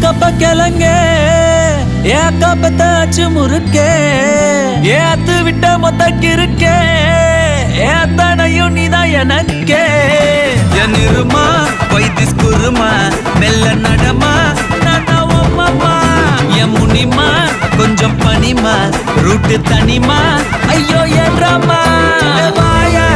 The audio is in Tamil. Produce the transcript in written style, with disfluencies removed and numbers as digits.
கப்ப கிளங்க ஏ கப்பத்தாச்சு முறுக்கே ஏ அத்து விட்ட மொத்தக்கு இருக்கே ஏ அத்தனையும் நீதான் எனக்கே என் இருமா வைத்திஸ் குருமா மெல்ல நடமா நாமா என் முனிமா கொஞ்சம் பனிமா ரூட்டு தனிமா ஐயோ என்றமா வாயா